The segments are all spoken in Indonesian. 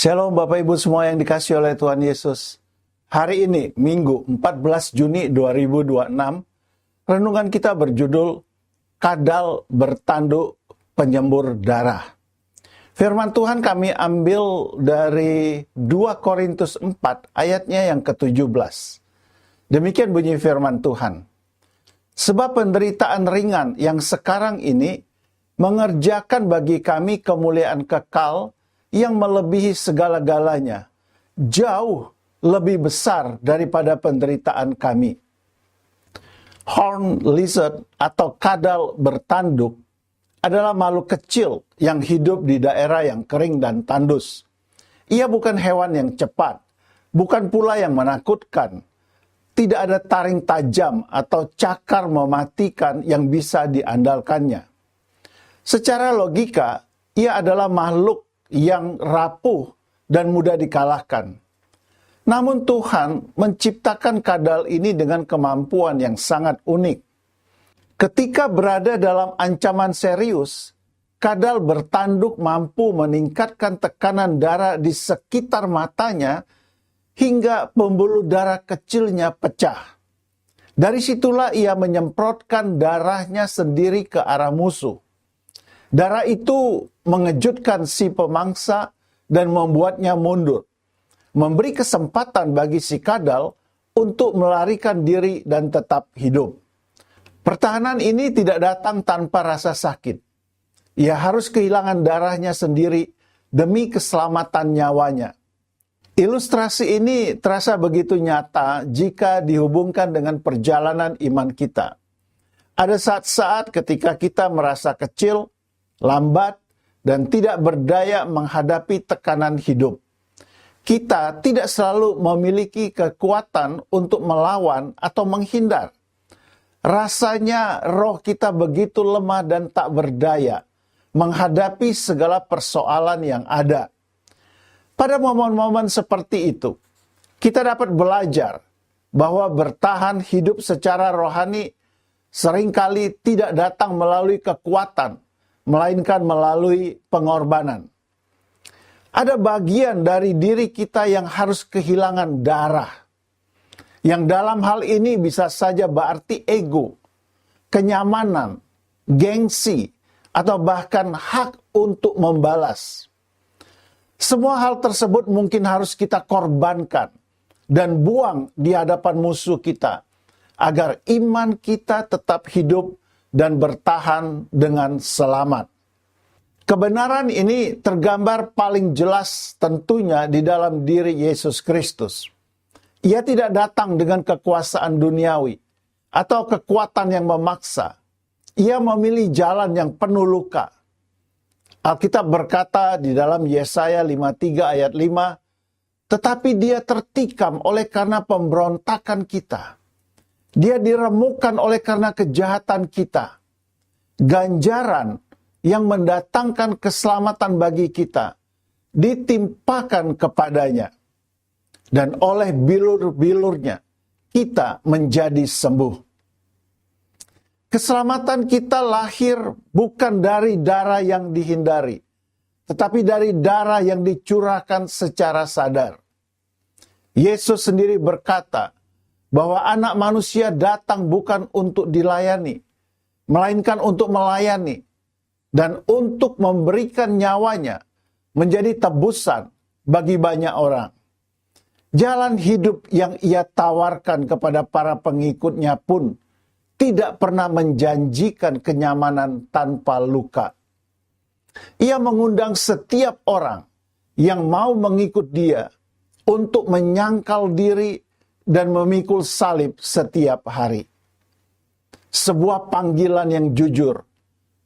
Shalom Bapak Ibu semua yang dikasihi oleh Tuhan Yesus. Hari ini, Minggu 14 Juni 2026, renungan kita berjudul Kadal Bertanduk Penyembur Darah. Firman Tuhan kami ambil dari 2 Korintus 4 ayatnya yang ke-17. Demikian bunyi firman Tuhan. Sebab penderitaan ringan yang sekarang ini mengerjakan bagi kami kemuliaan kekal yang melebihi segala-galanya, jauh lebih besar daripada penderitaan kami. Horned lizard atau kadal bertanduk adalah makhluk kecil yang hidup di daerah yang kering dan tandus. Ia bukan hewan yang cepat, bukan pula yang menakutkan. Tidak ada taring tajam atau cakar mematikan yang bisa diandalkannya. Secara logika, ia adalah makhluk yang rapuh dan mudah dikalahkan. Namun Tuhan menciptakan kadal ini dengan kemampuan yang sangat unik. Ketika berada dalam ancaman serius, kadal bertanduk mampu meningkatkan tekanan darah di sekitar matanya hingga pembuluh darah kecilnya pecah. Dari situlah ia menyemprotkan darahnya sendiri ke arah musuh. Darah itu mengejutkan si pemangsa dan membuatnya mundur, memberi kesempatan bagi si kadal untuk melarikan diri dan tetap hidup. Pertahanan ini tidak datang tanpa rasa sakit. Ia harus kehilangan darahnya sendiri demi keselamatan nyawanya. Ilustrasi ini terasa begitu nyata jika dihubungkan dengan perjalanan iman kita. Ada saat-saat ketika kita merasa kecil, lambat, dan tidak berdaya menghadapi tekanan hidup. Kita tidak selalu memiliki kekuatan untuk melawan atau menghindar. Rasanya roh kita begitu lemah dan tak berdaya menghadapi segala persoalan yang ada. Pada momen-momen seperti itu, kita dapat belajar bahwa bertahan hidup secara rohani seringkali tidak datang melalui kekuatan, melainkan melalui pengorbanan. Ada bagian dari diri kita yang harus kehilangan darah. Yang dalam hal ini bisa saja berarti ego, kenyamanan, gengsi, atau bahkan hak untuk membalas. Semua hal tersebut mungkin harus kita korbankan dan buang di hadapan musuh kita agar iman kita tetap hidup dan bertahan dengan selamat. Kebenaran ini tergambar paling jelas tentunya di dalam diri Yesus Kristus. Ia tidak datang dengan kekuasaan duniawi atau kekuatan yang memaksa. Ia memilih jalan yang penuh luka. Alkitab berkata di dalam Yesaya 53 ayat 5, tetapi dia tertikam oleh karena pemberontakan kita. Dia diremukkan oleh karena kejahatan kita. Ganjaran yang mendatangkan keselamatan bagi kita ditimpakan kepadanya. Dan oleh bilur-bilurnya kita menjadi sembuh. Keselamatan kita lahir bukan dari darah yang dihindari, tetapi dari darah yang dicurahkan secara sadar. Yesus sendiri berkata, bahwa anak manusia datang bukan untuk dilayani, melainkan untuk melayani, dan untuk memberikan nyawanya menjadi tebusan bagi banyak orang. Jalan hidup yang ia tawarkan kepada para pengikutnya pun tidak pernah menjanjikan kenyamanan tanpa luka. Ia mengundang setiap orang yang mau mengikut dia untuk menyangkal diri dan memikul salib setiap hari. Sebuah panggilan yang jujur,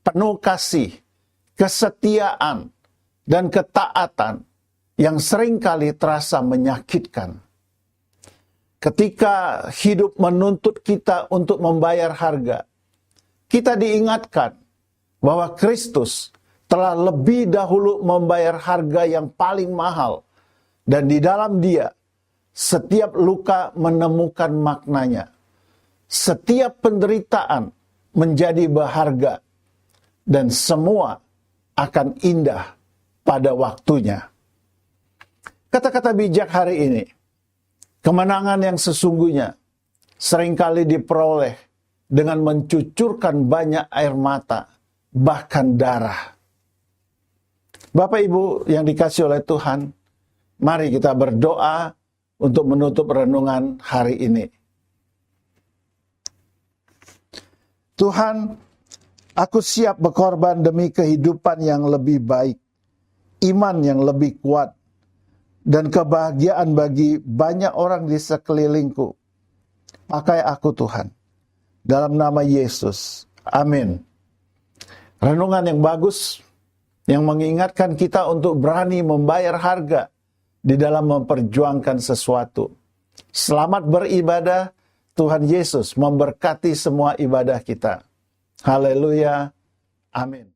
penuh kasih, kesetiaan, dan ketaatan yang seringkali terasa menyakitkan. Ketika hidup menuntut kita untuk membayar harga, kita diingatkan bahwa Kristus telah lebih dahulu membayar harga yang paling mahal, dan di dalam Dia setiap luka menemukan maknanya. Setiap penderitaan menjadi berharga. Dan semua akan indah pada waktunya. Kata-kata bijak hari ini, kemenangan yang sesungguhnya seringkali diperoleh dengan mencucurkan banyak air mata, bahkan darah. Bapak Ibu yang dikasih oleh Tuhan, mari kita berdoa untuk menutup renungan hari ini. Tuhan, aku siap berkorban demi kehidupan yang lebih baik, iman yang lebih kuat, dan kebahagiaan bagi banyak orang di sekelilingku. Pakai aku Tuhan, dalam nama Yesus. Amin. Renungan yang bagus, yang mengingatkan kita untuk berani membayar harga di dalam memperjuangkan sesuatu. Selamat beribadah, Tuhan Yesus memberkati semua ibadah kita. Haleluya. Amin.